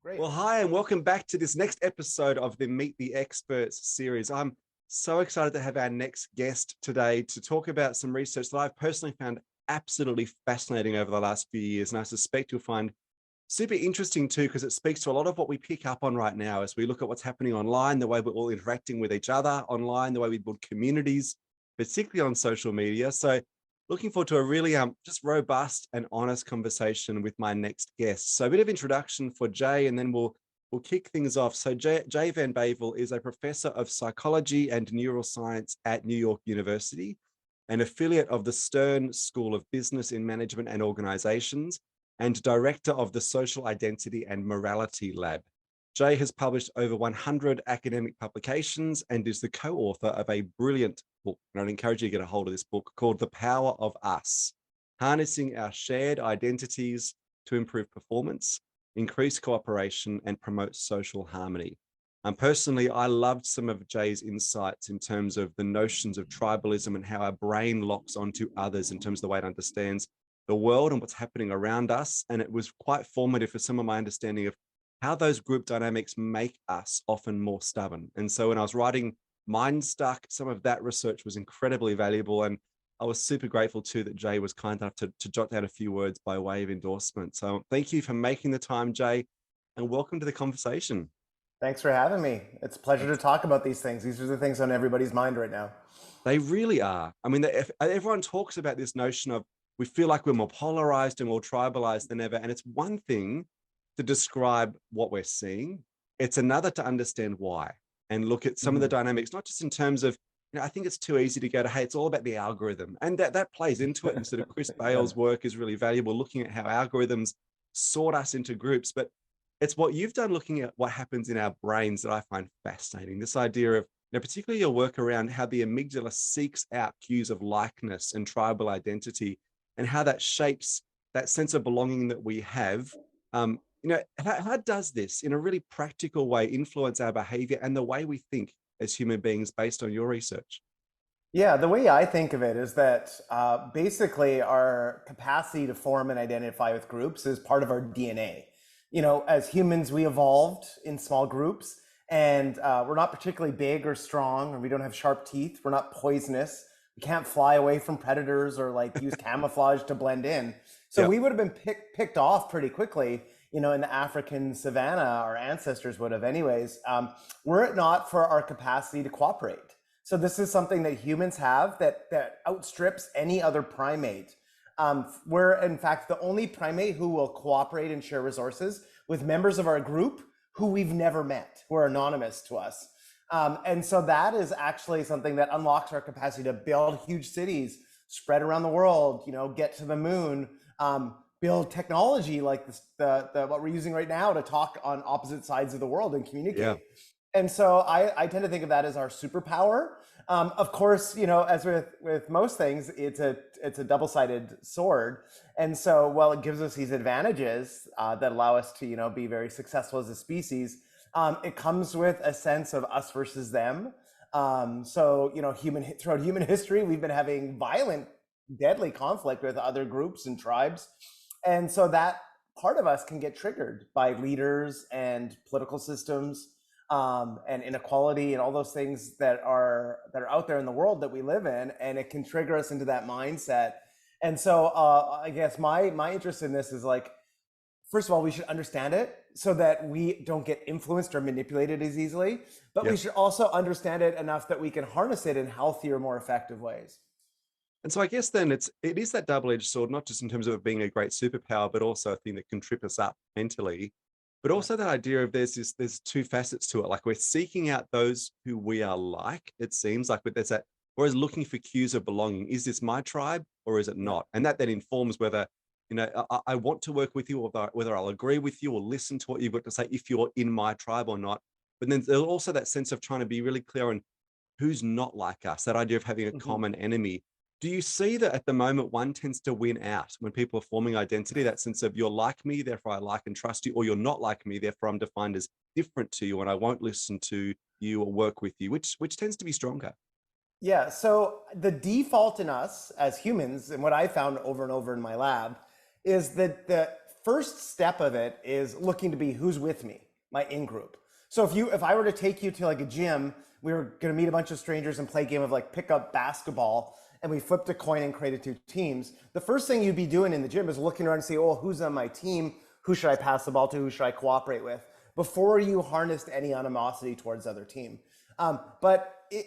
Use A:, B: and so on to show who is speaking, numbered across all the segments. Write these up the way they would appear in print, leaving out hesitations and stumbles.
A: Great.
B: Well, hi, and welcome back to this next episode of the Meet the Experts series. I'm so excited to have our next guest today to talk about some research that I've personally found absolutely fascinating over the last few years. And I suspect you'll find super interesting too, because it speaks to a lot of what we pick up on right now as we look at what's happening online, the way we're all interacting with each other online, the way we build communities, particularly on social media. So looking forward to a really just robust and honest conversation with my next guest. So a bit of introduction for Jay, and then we'll kick things off. So Jay Van Bavel is a professor of psychology and neuroscience at New York University, an affiliate of the Stern School of Business in Management and Organizations, and director of the Social Identity and Morality Lab. Jay has published over 100 academic publications and is the co-author of a brilliant book, and I'd encourage you to get a hold of this book, called The Power of Us: Harnessing Our Shared Identities to Improve Performance, Increase Cooperation, and Promote Social Harmony. Personally, I loved some of Jay's insights in terms of the notions of tribalism and how our brain locks onto others in terms of the way it understands the world and what's happening around us. And it was quite formative for some of my understanding of how those group dynamics make us often more stubborn. And so when I was writing Mindstuck, some of that research was incredibly valuable. And I was super grateful too that Jay was kind enough to jot down a few words by way of endorsement. So thank you for making the time, Jay, and welcome to the conversation.
A: Thanks for having me. It's a pleasure to talk about these things. These are the things on everybody's mind right now.
B: They really are. I mean, everyone talks about this notion of we feel like we're more polarized and more tribalized than ever. And it's one thing to describe what we're seeing. It's another to understand why and look at some of the dynamics, not just in terms of, I think it's too easy to go to, hey, it's all about the algorithm. And that plays into it. And sort of Chris Bale's work is really valuable, looking at how algorithms sort us into groups. But it's what you've done looking at what happens in our brains that I find fascinating. This idea of, particularly your work around how the amygdala seeks out cues of likeness and tribal identity, and how that shapes that sense of belonging that we have. How does this, in a really practical way, influence our behavior and the way we think as human beings based on your research?
A: Yeah, the way I think of it is that basically our capacity to form and identify with groups is part of our DNA. As humans, we evolved in small groups, and we're not particularly big or strong, or we don't have sharp teeth. We're not poisonous. We can't fly away from predators or use camouflage to blend in. So we would have been picked off pretty quickly, in the African savannah. Our ancestors would have anyways, were it not for our capacity to cooperate. So this is something that humans have that outstrips any other primate. We're in fact the only primate who will cooperate and share resources with members of our group who we've never met, who are anonymous to us. And so that is actually something that unlocks our capacity to build huge cities, spread around the world, get to the moon, build technology like what we're using right now to talk on opposite sides of the world and communicate. Yeah. And so I tend to think of that as our superpower. Of course, as with most things, it's a double-sided sword. And so while it gives us these advantages that allow us to be very successful as a species, it comes with a sense of us versus them. Throughout human history, we've been having violent, deadly conflict with other groups and tribes. And so that part of us can get triggered by leaders and political systems, and inequality and all those things that are out there in the world that we live in, and it can trigger us into that mindset. And so I guess my interest in this is first of all, we should understand it so that we don't get influenced or manipulated as easily, but we should also understand it enough that we can harness it in healthier, more effective ways.
B: And so I guess then it is that double-edged sword, not just in terms of it being a great superpower, but also a thing that can trip us up mentally. But also that idea of there's two facets to it. Like, we're seeking out those who we are like, it seems like, but there's that, whereas looking for cues of belonging. Is this my tribe or is it not? And that then informs whether, I want to work with you, or whether I'll agree with you or listen to what you've got to say if you're in my tribe or not. But then there's also that sense of trying to be really clear on who's not like us, that idea of having a common enemy. Do you see that at the moment one tends to win out when people are forming identity, that sense of you're like me, therefore I like and trust you, or you're not like me, therefore I'm defined as different to you and I won't listen to you or work with you, which tends to be stronger?
A: Yeah, so the default in us as humans, and what I found over and over in my lab, is that the first step of it is looking to be who's with me, my in-group. So if I were to take you to like a gym, we were going to meet a bunch of strangers and play a game of like pick up basketball, and we flipped a coin and created two teams. The first thing you'd be doing in the gym is looking around and see, oh, who's on my team? Who should I pass the ball to? Who should I cooperate with? Before you harnessed any animosity towards the other team.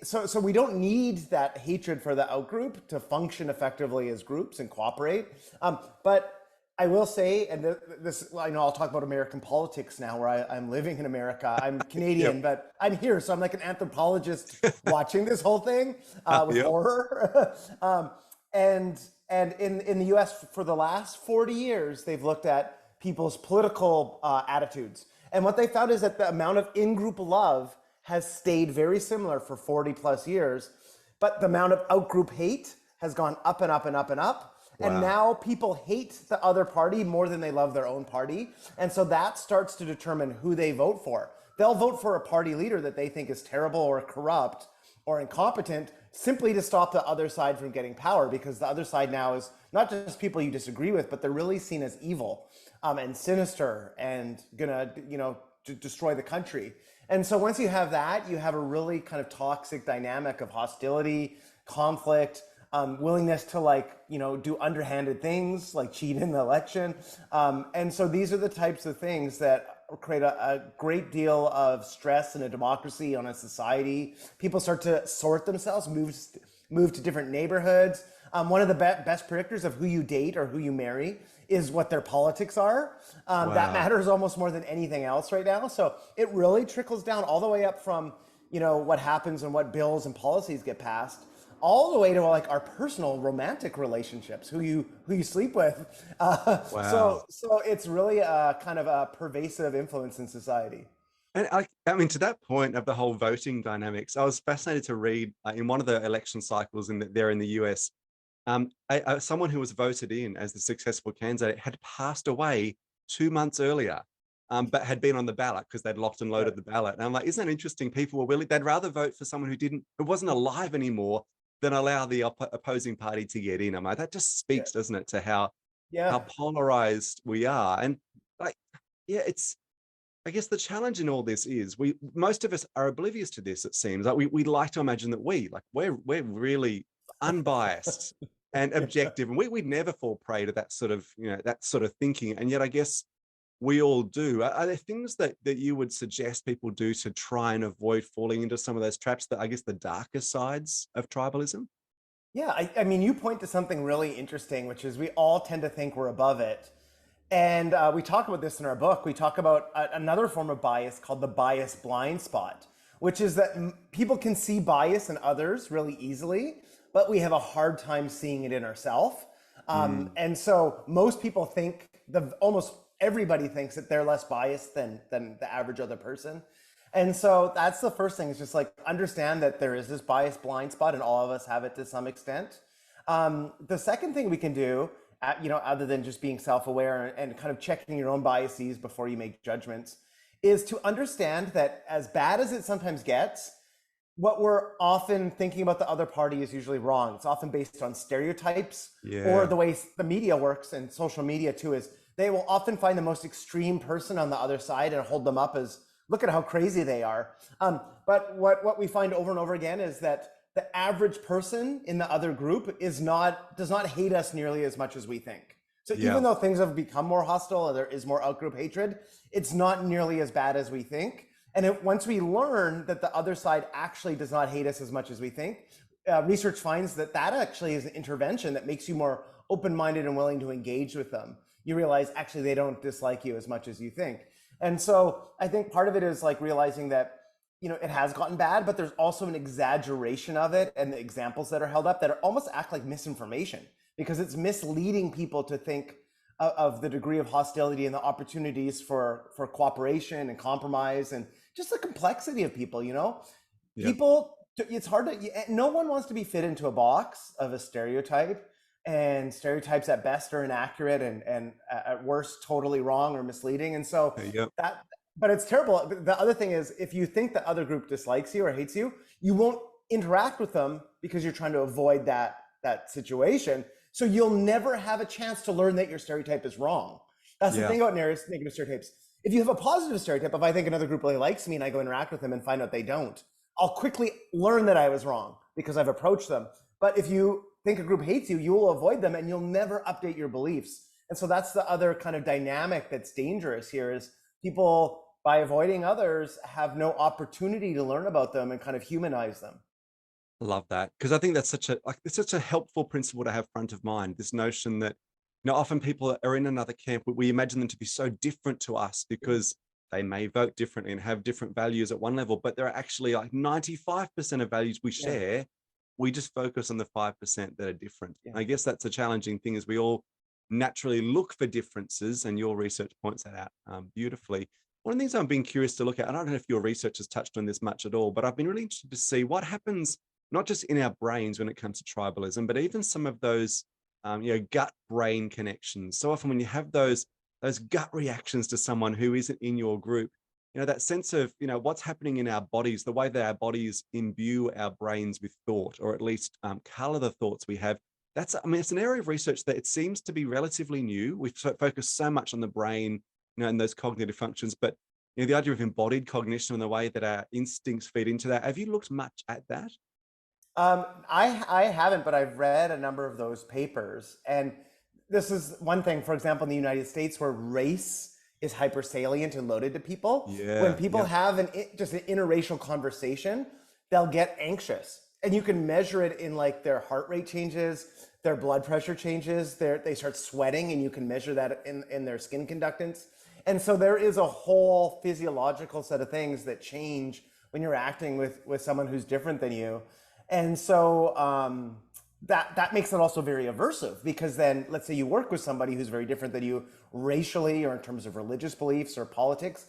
A: So we don't need that hatred for the outgroup to function effectively as groups and cooperate. But I will say, and this, I know I'll talk about American politics now, where I'm living in America. I'm Canadian,
B: Yep.
A: but I'm here, so I'm like an anthropologist watching this whole thing with
B: Yep.
A: horror. And in the U.S. for the last 40 years, they've looked at people's political attitudes, and what they found is that the amount of in-group love has stayed very similar for 40 plus years, but the amount of out-group hate has gone up and up and up and up.
B: Wow.
A: And now people hate the other party more than they love their own party. And so that starts to determine who they vote for. They'll vote for a party leader that they think is terrible or corrupt or incompetent simply to stop the other side from getting power, because the other side now is not just people you disagree with, but they're really seen as evil and sinister and gonna, destroy the country. And so once you have that, you have a really kind of toxic dynamic of hostility, conflict, willingness to do underhanded things like cheat in the election. And so these are the types of things that create a great deal of stress in a democracy, on a society. People start to sort themselves, move to different neighborhoods. One of the best predictors of who you date or who you marry is what their politics are.
B: Wow.
A: That matters almost more than anything else right now. So it really trickles down all the way up from, what happens and what bills and policies get passed, all the way to like our personal romantic relationships, who you sleep with.
B: Wow.
A: So it's really a kind of a pervasive influence in society.
B: And I mean, to that point of the whole voting dynamics, I was fascinated to read in one of the election cycles there in the US, someone who was voted in as the successful candidate had passed away 2 months earlier, but had been on the ballot because they'd locked and loaded the ballot. And I'm like, isn't that interesting? People were willing, they'd rather vote for someone who wasn't alive anymore than allow the opposing party to get in. I'm like, that just speaks, doesn't it, to how polarized we are. And I guess the challenge in all this is most of us are oblivious to this, it seems. Like we like to imagine that we're really unbiased and objective, and we'd never fall prey to that sort of thinking. And yet I guess we all do. Are there things that you would suggest people do to try and avoid falling into some of those traps, that I guess the darker sides of tribalism?
A: Yeah, I mean, you point to something really interesting, which is we all tend to think we're above it. And we talk about this in our book. We talk about another form of bias called the bias blind spot, which is that people can see bias in others really easily, but we have a hard time seeing it in ourselves. And so most people think, almost everybody thinks that they're less biased than the average other person. And so that's the first thing, is just like understand that there is this bias blind spot, and all of us have it to some extent. The second thing we can do, other than just being self-aware and kind of checking your own biases before you make judgments, is to understand that as bad as it sometimes gets, what we're often thinking about the other party is usually wrong. It's often based on stereotypes, or the way the media works, and social media too, is they will often find the most extreme person on the other side and hold them up as, look at how crazy they are. But what we find over and over again is that the average person in the other group does not hate us nearly as much as we think. So even though things have become more hostile, or there is more outgroup hatred, it's not nearly as bad as we think. And once we learn that the other side actually does not hate us as much as we think, research finds that actually is an intervention that makes you more open-minded and willing to engage with them. You realize actually they don't dislike you as much as you think. And so I think part of it is like realizing that, it has gotten bad, but there's also an exaggeration of it, and the examples that are held up that are almost act like misinformation, because it's misleading people to think of the degree of hostility and the opportunities for cooperation and compromise, and just the complexity of people, People, it's hard no one wants to be fit into a box of a stereotype, and stereotypes at best are inaccurate and at worst totally wrong or misleading. And so but it's terrible. The other thing is, if you think the other group dislikes you or hates you, you won't interact with them because you're trying to avoid that situation. So you'll never have a chance to learn that your stereotype is wrong. That's the
B: Yeah.
A: thing about negative stereotypes. If you have a positive stereotype, if I think another group really likes me and I go interact with them and find out they don't, I'll quickly learn that I was wrong because I've approached them. But if you think a group hates you, you will avoid them and you'll never update your beliefs. And so that's the other kind of dynamic that's dangerous here is people, by avoiding others, have no opportunity to learn about them and kind of humanize them.
B: I love that, because I think that's it's such a helpful principle to have front of mind. This notion that, often people are in another camp, we imagine them to be so different to us because they may vote differently and have different values at one level, but there are actually like 95% of values we
A: Yeah.
B: share. We just focus on the 5% that are different.
A: Yeah.
B: I guess that's a challenging thing, is we all naturally look for differences, and your research points that out beautifully. One of the things I've been curious to look at, I don't know if your research has touched on this much at all, but I've been really interested to see what happens not just in our brains when it comes to tribalism, but even some of those gut brain connections. So often when you have those gut reactions to someone who isn't in your group, that sense of what's happening in our bodies, the way that our bodies imbue our brains with thought, or at least color the thoughts we have. It's an area of research that it seems to be relatively new. We focus so much on the brain, and those cognitive functions, but the idea of embodied cognition and the way that our instincts feed into that. Have you looked much at that?
A: I haven't, but I've read a number of those papers. And this is one thing, for example, in the United States where race is hypersalient and loaded to people.
B: Yeah,
A: When people
B: yeah.
A: have just an interracial conversation, they'll get anxious. And you can measure it in like their heart rate changes, their blood pressure changes, they start sweating, and you can measure that in their skin conductance. And so there is a whole physiological set of things that change when you're acting with someone who's different than you. And so that makes it also very aversive, because then let's say you work with somebody who's very different than you racially or in terms of religious beliefs or politics,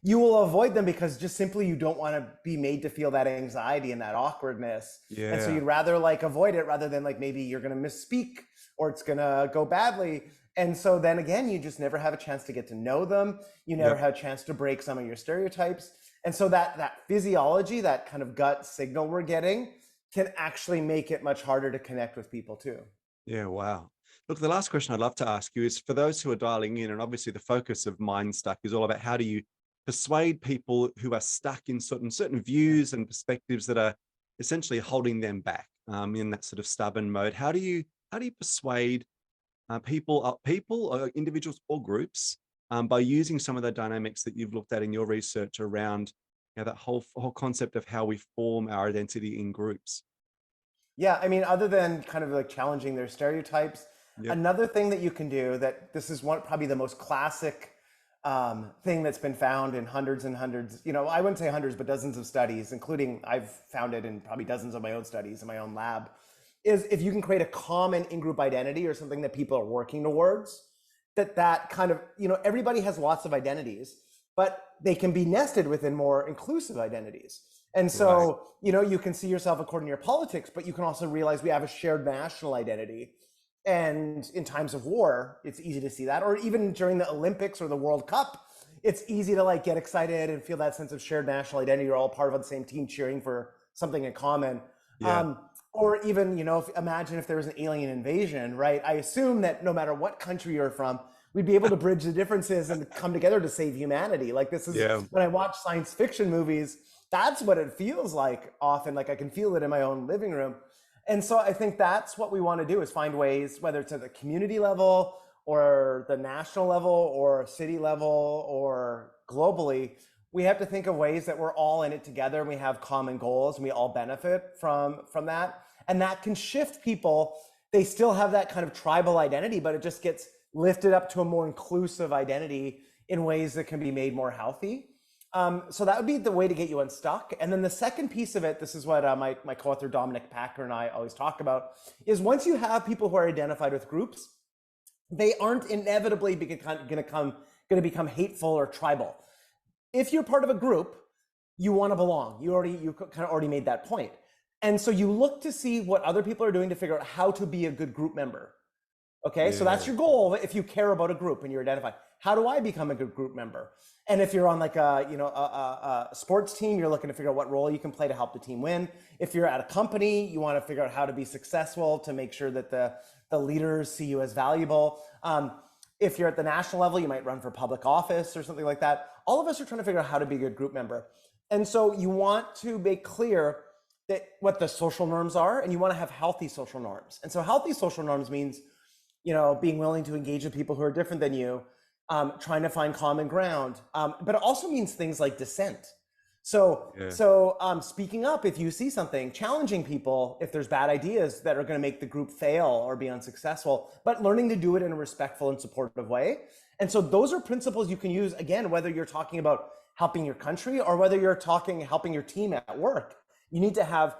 A: you will avoid them because just simply you don't want to be made to feel that anxiety and that awkwardness.
B: Yeah.
A: And so you'd rather like avoid it rather than like maybe you're going to misspeak or it's going to go badly. And so then again, you just never have a chance to get to know them. You never
B: Yep.
A: have a chance to break some of your stereotypes. And so that physiology, that kind of gut signal we're getting, can actually make it much harder to connect with people too.
B: Yeah, wow. Look, the last question I'd love to ask you is, for those who are dialing in, and obviously the focus of Mindstuck is all about how do you persuade people who are stuck in certain views and perspectives that are essentially holding them back in that sort of stubborn mode. How do you persuade people, individuals or groups, by using some of the dynamics that you've looked at in your research around that whole concept of how we form our identity in groups?
A: Yeah, I mean, other than kind of like challenging their stereotypes,
B: Yep.
A: another thing that you can do, that this is probably the most classic thing that's been found in hundreds and hundreds, I wouldn't say hundreds, but dozens of studies, including I've found it in probably dozens of my own studies in my own lab, is if you can create a common in-group identity or something that people are working towards, that kind of, everybody has lots of identities, but they can be nested within more inclusive identities. And so, you can see yourself according to your politics, but you can also realize we have a shared national identity. And in times of war, it's easy to see that, or even during the Olympics or the World Cup, it's easy to like get excited and feel that sense of shared national identity. You're all part of the same team cheering for something in common.
B: Yeah.
A: Or even, imagine if there was an alien invasion, right? I assume that no matter what country you're from, we'd be able to bridge the differences and come together to save humanity. Like this is when I watch science fiction movies, that's what it feels like often. Like I can feel it in my own living room. And so I think that's what we want to do, is find ways, whether it's at the community level or the national level or city level or globally, we have to think of ways that we're all in it together and we have common goals and we all benefit from that. And that can shift people. They still have that kind of tribal identity, but it just gets lifted up to a more inclusive identity in ways that can be made more healthy. So that would be the way to get you unstuck. And then the second piece of it, this is what my co-author Dominic Packer and I always talk about, is once you have people who are identified with groups, they aren't inevitably going to become hateful or tribal. If you're part of a group, you want to belong. You kind of already made that point. And so you look to see what other people are doing to figure out how to be a good group member. Okay, so that's your goal if you care about a group and you're identified. How do I become a good group member? And if you're on like a sports team, you're looking to figure out what role you can play to help the team win. If you're at a company, you want to figure out how to be successful to make sure that the leaders see you as valuable. If you're at the national level, you might run for public office or something like that. All of us are trying to figure out how to be a good group member. And so you want to make clear that what the social norms are, and you want to have healthy social norms. And so healthy social norms means, being willing to engage with people who are different than you, trying to find common ground. But it also means things like dissent. So,
B: Yeah.
A: speaking up if you see something, challenging people if there's bad ideas that are going to make the group fail or be unsuccessful, but learning to do it in a respectful and supportive way. And so those are principles you can use, again, whether you're talking about helping your country or whether you're helping your team at work. You need to have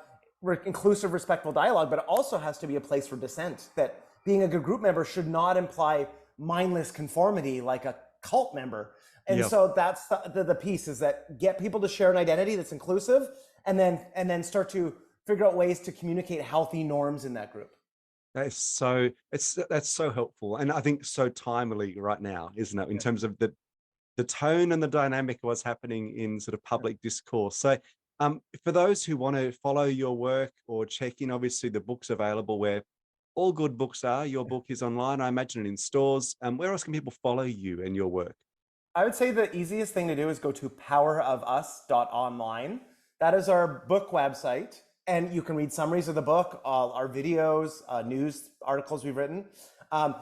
A: inclusive, respectful dialogue, but it also has to be a place for dissent. That being a good group member should not imply mindless conformity like a cult member. And so that's the piece, is that get people to share an identity that's inclusive, and then start to figure out ways to communicate healthy norms in that group.
B: That's so helpful, and I think so timely right now, isn't it? In terms of the tone and the dynamic of what's happening in sort of public discourse. So, for those who want to follow your work or check in, obviously the book's available where all good books are. Your book is online, I imagine, in stores. Where else can people follow you and your work?
A: I would say the easiest thing to do is go to powerofus.online. That is our book website, and you can read summaries of the book, our videos, news articles we've written, and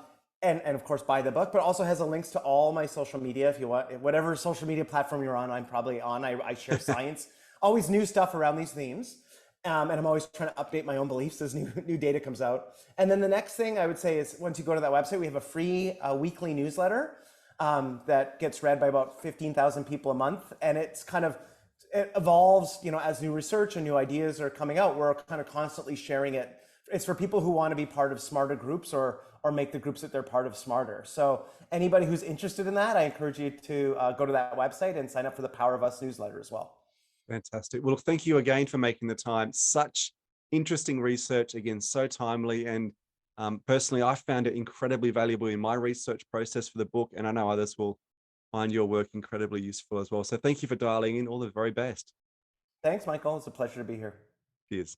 A: of course buy the book. But also has a links to all my social media. If you want, whatever social media platform you're on, I'm probably on. I share science, always new stuff around these themes. And I'm always trying to update my own beliefs as new data comes out. And then the next thing I would say is, once you go to that website, we have a free weekly newsletter that gets read by about 15,000 people a month. And it evolves, as new research and new ideas are coming out. We're kind of constantly sharing it. It's for people who want to be part of smarter groups or make the groups that they're part of smarter. So anybody who's interested in that, I encourage you to go to that website and sign up for the Power of Us newsletter as well.
B: Fantastic. Well, thank you again for making the time. Such interesting research, again, so timely. And personally, I found it incredibly valuable in my research process for the book, and I know others will find your work incredibly useful as well. So thank you for dialing in. All the very best.
A: Thanks, Michael. It's a pleasure to be here.
B: Cheers.